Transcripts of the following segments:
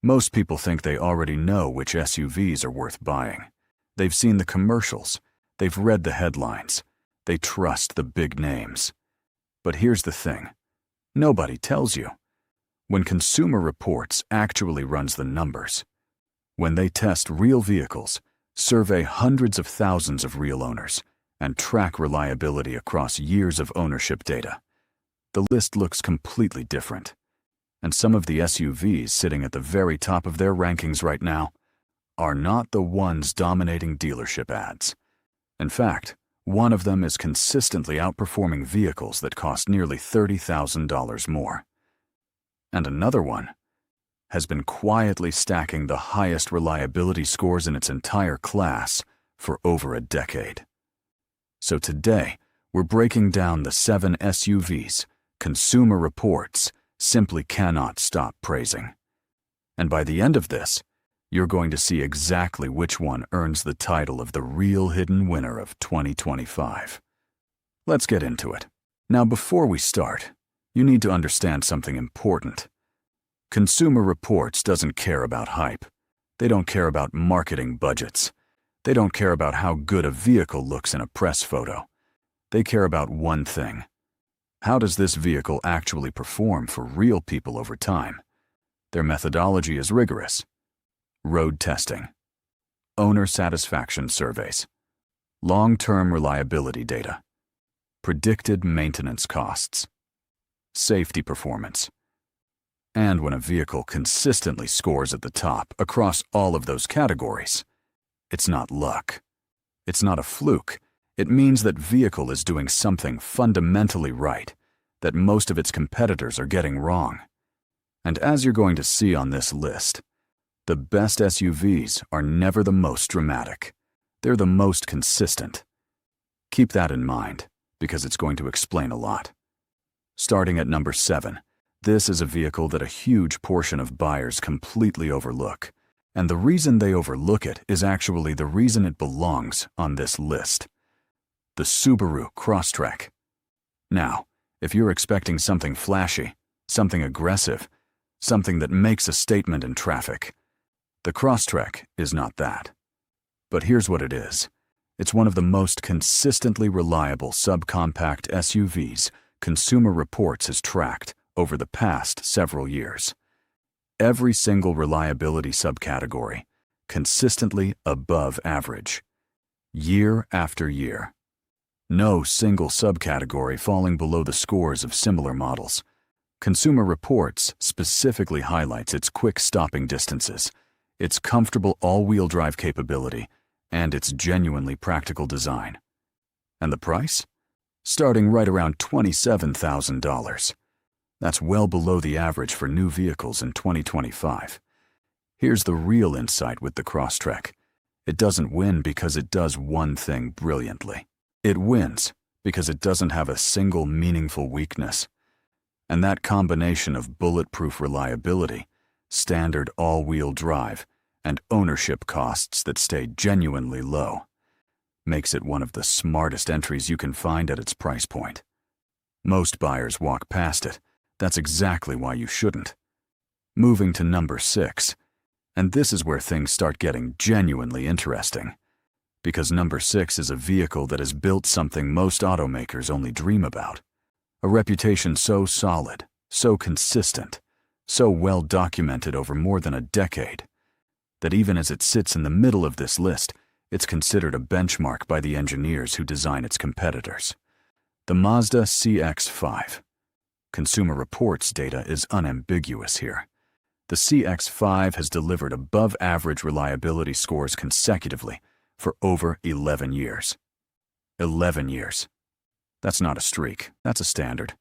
Most people think they already know which SUVs are worth buying. They've seen the commercials, they've read the headlines, they trust the big names. But here's the thing. Nobody tells you. When Consumer Reports actually runs the numbers, when they test real vehicles, survey hundreds of thousands of real owners, and track reliability across years of ownership data, the list looks completely different. And some of the SUVs sitting at the very top of their rankings right now are not the ones dominating dealership ads. In fact, one of them is consistently outperforming vehicles that cost nearly $30,000 more. And another one has been quietly stacking the highest reliability scores in its entire class for over a decade. So today, we're breaking down the 7 SUVs Consumer Reports simply cannot stop praising. And by the end of this, you're going to see exactly which one earns the title of the real hidden winner of 2025. Let's get into it. Now, before we start, you need to understand something important. Consumer Reports doesn't care about hype. They don't care about marketing budgets. They don't care about how good a vehicle looks in a press photo. They care about one thing. How does this vehicle actually perform for real people over time? Their methodology is rigorous. Road testing, owner satisfaction surveys, long-term reliability data, predicted maintenance costs, safety performance. And when a vehicle consistently scores at the top across all of those categories, it's not luck. It's not a fluke. It means that vehicle is doing something fundamentally right that most of its competitors are getting wrong. And as you're going to see on this list, the best SUVs are never the most dramatic. They're the most consistent. Keep that in mind, because it's going to explain a lot. Starting at number 7, this is a vehicle that a huge portion of buyers completely overlook. And the reason they overlook it is actually the reason it belongs on this list. The Subaru Crosstrek. Now, if you're expecting something flashy, something aggressive, something that makes a statement in traffic, the Crosstrek is not that. But here's what it is. It's one of the most consistently reliable subcompact SUVs Consumer Reports has tracked over the past several years. Every single reliability subcategory, consistently above average, year after year. No single subcategory falling below the scores of similar models. Consumer Reports specifically highlights its quick stopping distances, its comfortable all-wheel drive capability, and its genuinely practical design. And the price? Starting right around $27,000. That's well below the average for new vehicles in 2025. Here's the real insight with the Crosstrek. It doesn't win because it does one thing brilliantly. It wins because it doesn't have a single meaningful weakness. And that combination of bulletproof reliability, standard all-wheel drive, and ownership costs that stay genuinely low makes it one of the smartest entries you can find at its price point. Most buyers walk past it. That's exactly why you shouldn't. Moving to number 6, and this is where things start getting genuinely interesting. Because number 6 is a vehicle that has built something most automakers only dream about. A reputation so solid, so consistent, so well documented over more than a decade, that even as it sits in the middle of this list, it's considered a benchmark by the engineers who design its competitors. The Mazda CX-5. Consumer Reports data is unambiguous here. The CX-5 has delivered above-average reliability scores consecutively for over 11 years. 11 years. That's not a streak, that's a standard.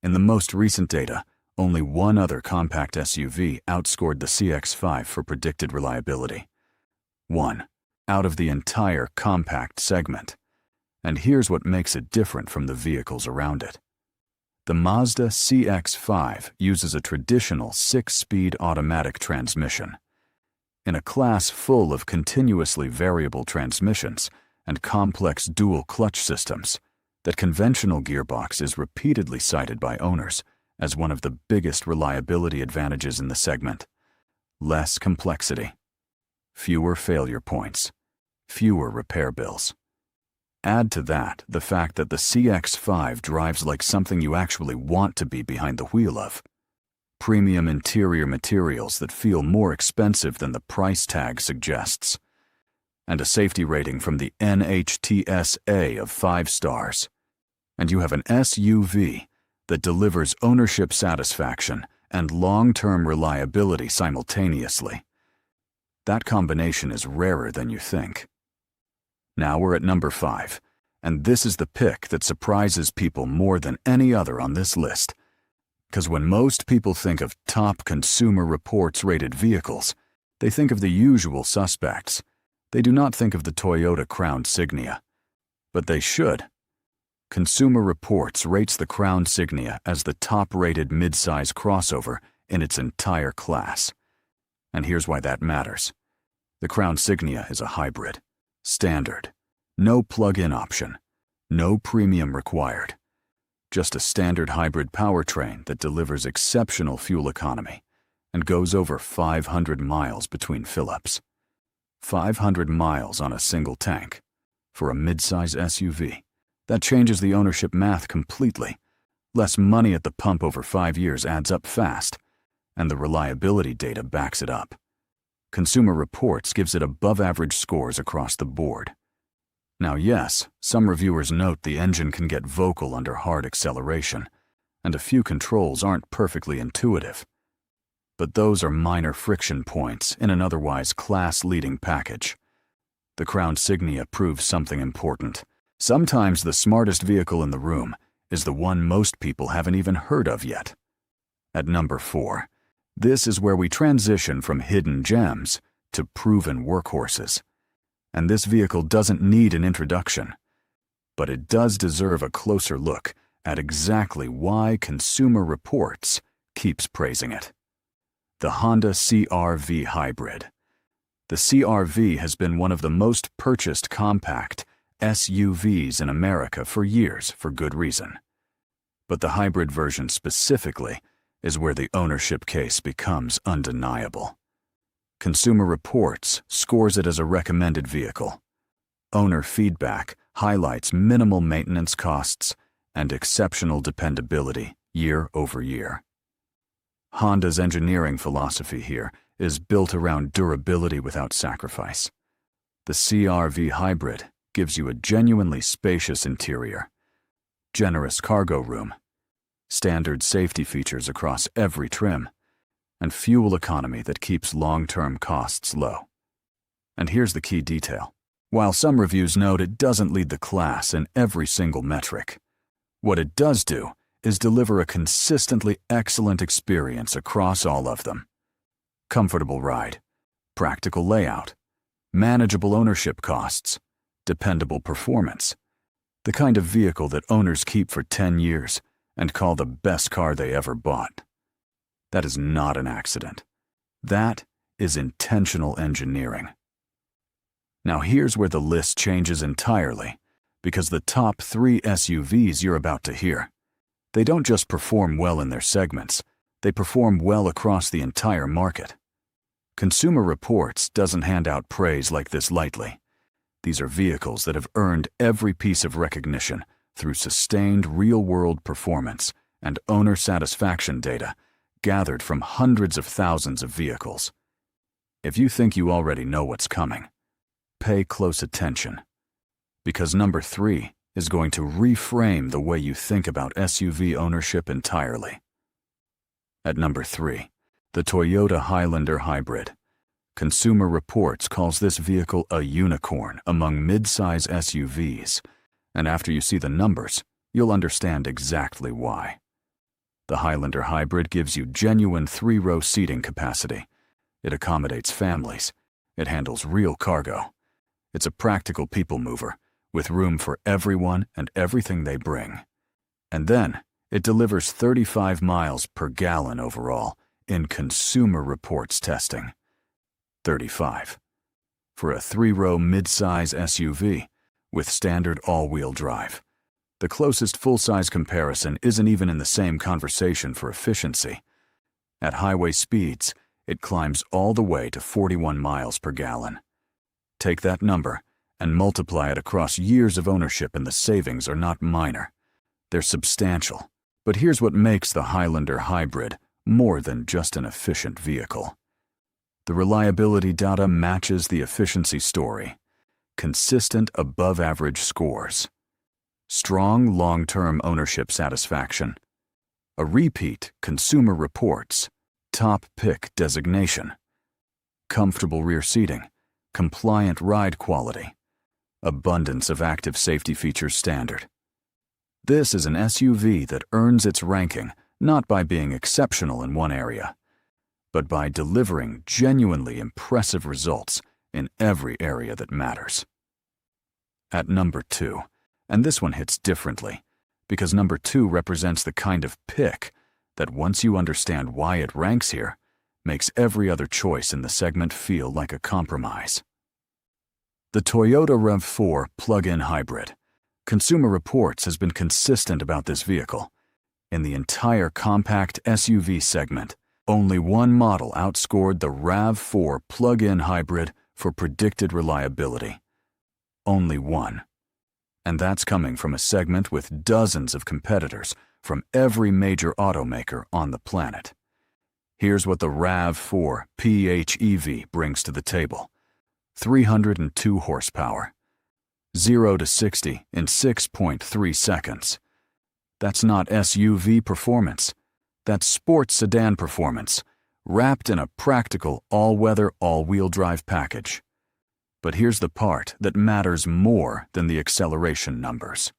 In the most recent data, only one other compact SUV outscored the CX-5 for predicted reliability. One, out of the entire compact segment. And here's what makes it different from the vehicles around it. The Mazda CX-5 uses a traditional 6-speed automatic transmission. In a class full of continuously variable transmissions and complex dual clutch systems, that conventional gearbox is repeatedly cited by owners as one of the biggest reliability advantages in the segment. less complexity, fewer failure points, fewer repair bills. Add to that the fact that the CX-5 drives like something you actually want to be behind the wheel of. Premium interior materials that feel more expensive than the price tag suggests. And a safety rating from the NHTSA of 5 stars. And you have an SUV that delivers ownership satisfaction and long-term reliability simultaneously. That combination is rarer than you think. Now we're at number 5, and this is the pick that surprises people more than any other on this list. Because when most people think of top Consumer Reports rated vehicles, they think of the usual suspects. They do not think of the Toyota Crown Signia. But they should. Consumer Reports rates the Crown Signia as the top-rated midsize crossover in its entire class. And here's why that matters. The Crown Signia is a hybrid. Standard. No plug-in option. No premium required. Just a standard hybrid powertrain that delivers exceptional fuel economy and goes over 500 miles between fill-ups. 500 miles on a single tank. For a midsize SUV. That changes the ownership math completely. Less money at the pump over 5 years adds up fast, and the reliability data backs it up. Consumer Reports gives it above-average scores across the board. Now yes, some reviewers note the engine can get vocal under hard acceleration, and a few controls aren't perfectly intuitive. But those are minor friction points in an otherwise class-leading package. The Crown Signia proves something important. Sometimes the smartest vehicle in the room is the one most people haven't even heard of yet. At number 4, this is where we transition from hidden gems to proven workhorses. And this vehicle doesn't need an introduction. But it does deserve a closer look at exactly why Consumer Reports keeps praising it. The Honda CR-V Hybrid. The CR-V has been one of the most purchased compact SUVs in America for years for good reason. But the hybrid version specifically is where the ownership case becomes undeniable. Consumer Reports scores it as a recommended vehicle. Owner feedback highlights minimal maintenance costs and exceptional dependability year over year. Honda's engineering philosophy here is built around durability without sacrifice. The CR-V Hybrid gives you a genuinely spacious interior, generous cargo room, standard safety features across every trim, and fuel economy that keeps long-term costs low. And here's the key detail. While some reviews note it doesn't lead the class in every single metric, what it does do is deliver a consistently excellent experience across all of them. Comfortable ride, practical layout, manageable ownership costs, dependable performance, the kind of vehicle that owners keep for 10 years and call the best car they ever bought. That is not an accident. That is intentional engineering. Now here's where the list changes entirely, because the top 3 SUVs you're about to hear, they don't just perform well in their segments, they perform well across the entire market. Consumer Reports doesn't hand out praise like this lightly. These are vehicles that have earned every piece of recognition through sustained real-world performance and owner satisfaction data gathered from hundreds of thousands of vehicles. If you think you already know what's coming, pay close attention. Because number 3 is going to reframe the way you think about SUV ownership entirely. At number 3, the Toyota Highlander Hybrid. Consumer Reports calls this vehicle a unicorn among mid-size SUVs, and after you see the numbers, you'll understand exactly why. The Highlander Hybrid gives you genuine 3-row seating capacity. It accommodates families. It handles real cargo. It's a practical people mover, with room for everyone and everything they bring. And then, it delivers 35 miles per gallon overall in Consumer Reports testing. 35. For a 3-row mid-size SUV with standard all-wheel drive. The closest full-size comparison isn't even in the same conversation for efficiency. At highway speeds, it climbs all the way to 41 miles per gallon. Take that number and multiply it across years of ownership, and the savings are not minor. They're substantial. But here's what makes the Highlander Hybrid more than just an efficient vehicle. The reliability data matches the efficiency story. Consistent above-average scores. Strong long-term ownership satisfaction. A repeat Consumer Reports top pick designation. Comfortable rear seating. Compliant ride quality. Abundance of active safety features standard. This is an SUV that earns its ranking not by being exceptional in one area, but by delivering genuinely impressive results in every area that matters. At number 2, and this one hits differently, because number 2 represents the kind of pick that, once you understand why it ranks here, makes every other choice in the segment feel like a compromise. The Toyota RAV4 Plug In Hybrid. Consumer Reports has been consistent about this vehicle. In the entire compact SUV segment, only one model outscored the RAV4 Plug In Hybrid for predicted reliability. Only one. And that's coming from a segment with dozens of competitors from every major automaker on the planet. Here's what the RAV4 PHEV brings to the table. 302 horsepower. 0 to 60 in 6.3 seconds. That's not SUV performance. That's sports sedan performance, wrapped in a practical all-weather, all-wheel drive package. But here's the part that matters more than the acceleration numbers.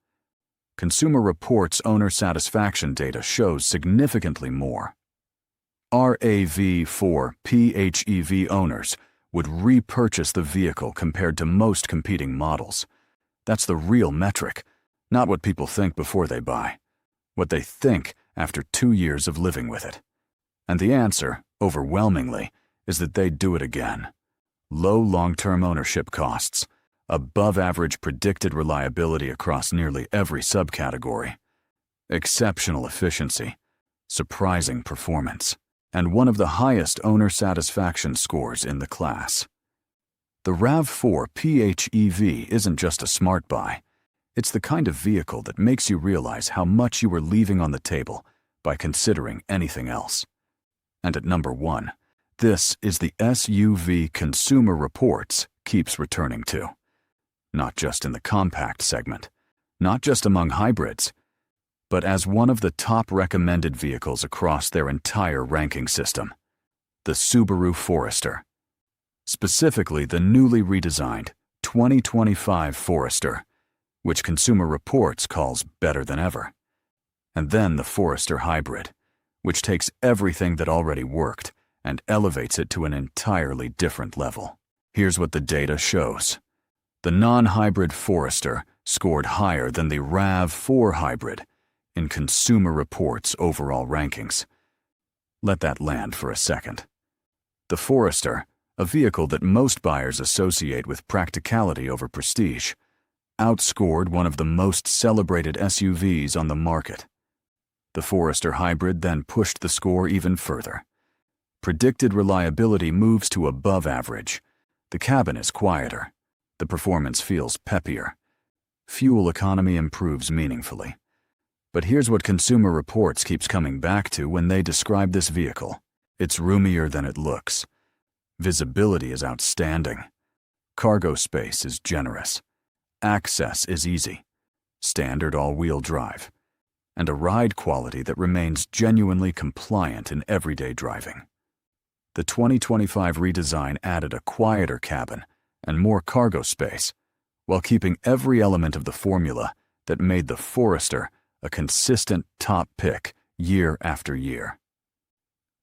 Consumer Reports owner satisfaction data shows significantly more. RAV4 PHEV owners would repurchase the vehicle compared to most competing models. That's the real metric, not what people think before they buy, what they think after 2 years of living with it. And the answer, overwhelmingly, is that they'd do it again. Low long-term ownership costs, above-average predicted reliability across nearly every subcategory, exceptional efficiency, surprising performance, and one of the highest owner satisfaction scores in the class. The RAV4 PHEV isn't just a smart buy. It's the kind of vehicle that makes you realize how much you were leaving on the table by considering anything else. And at number 1, this is the SUV Consumer Reports keeps returning to. Not just in the compact segment, not just among hybrids, but as one of the top recommended vehicles across their entire ranking system, the Subaru Forester. Specifically the newly redesigned 2025 Forester, which Consumer Reports calls better than ever. And then the Forester Hybrid, which takes everything that already worked and elevates it to an entirely different level. Here's what the data shows. The non-hybrid Forester scored higher than the RAV4 Hybrid in Consumer Reports' overall rankings. Let that land for a second. The Forester, a vehicle that most buyers associate with practicality over prestige, outscored one of the most celebrated SUVs on the market. The Forester Hybrid then pushed the score even further. Predicted reliability moves to above average. The cabin is quieter. The performance feels peppier. Fuel economy improves meaningfully. But here's what Consumer Reports keeps coming back to when they describe this vehicle. It's roomier than it looks. Visibility is outstanding. Cargo space is generous. Access is easy. Standard all-wheel drive. And a ride quality that remains genuinely compliant in everyday driving. The 2025 redesign added a quieter cabin and more cargo space, while keeping every element of the formula that made the Forester a consistent top pick year after year.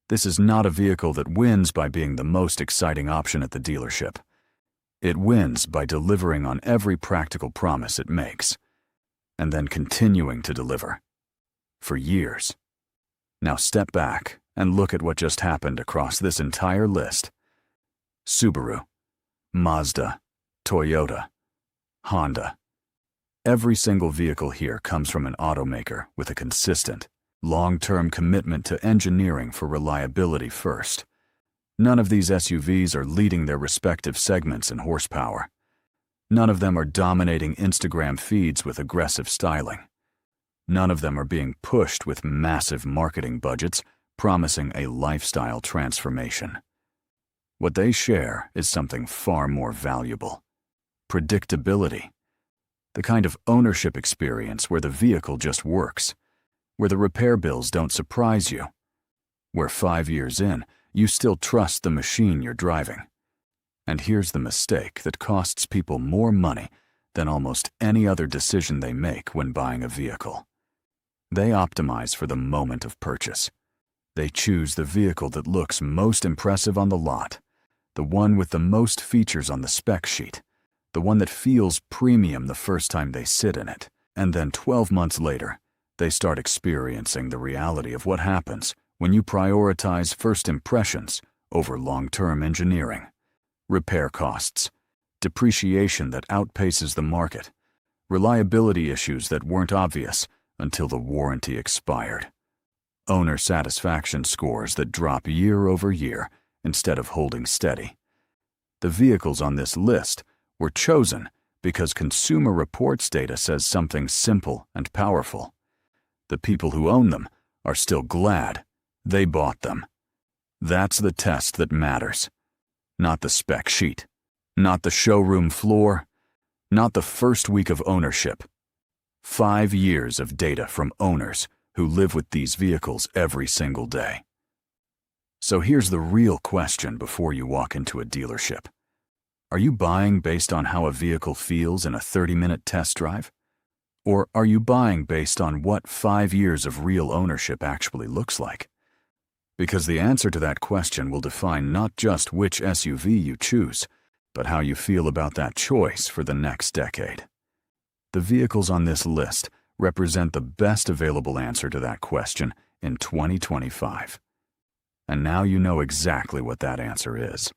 This is not a vehicle that wins by being the most exciting option at the dealership. It wins by delivering on every practical promise it makes, and then continuing to deliver. For years. Now step back and look at what just happened across this entire list. Subaru, Mazda, Toyota, Honda. Every single vehicle here comes from an automaker with a consistent, long-term commitment to engineering for reliability first. None of these SUVs are leading their respective segments in horsepower. None of them are dominating Instagram feeds with aggressive styling. None of them are being pushed with massive marketing budgets, promising a lifestyle transformation. What they share is something far more valuable: predictability. The kind of ownership experience where the vehicle just works, where the repair bills don't surprise you, where 5 years in, you still trust the machine you're driving. And here's the mistake that costs people more money than almost any other decision they make when buying a vehicle. They optimize for the moment of purchase. They choose the vehicle that looks most impressive on the lot, the one with the most features on the spec sheet, the one that feels premium the first time they sit in it. And then 12 months later, they start experiencing the reality of what happens when you prioritize first impressions over long-term engineering. Repair costs, depreciation that outpaces the market, reliability issues that weren't obvious until the warranty expired, owner satisfaction scores that drop year over year instead of holding steady. The vehicles on this list were chosen because Consumer Reports data says something simple and powerful. The people who own them are still glad they bought them. That's the test that matters. Not the spec sheet, not the showroom floor, not the first week of ownership. 5 years of data from owners who live with these vehicles every single day. So here's the real question before you walk into a dealership. Are you buying based on how a vehicle feels in a 30-minute test drive? Or are you buying based on what 5 years of real ownership actually looks like? Because the answer to that question will define not just which SUV you choose, but how you feel about that choice for the next decade. The vehicles on this list represent the best available answer to that question in 2025. And now you know exactly what that answer is.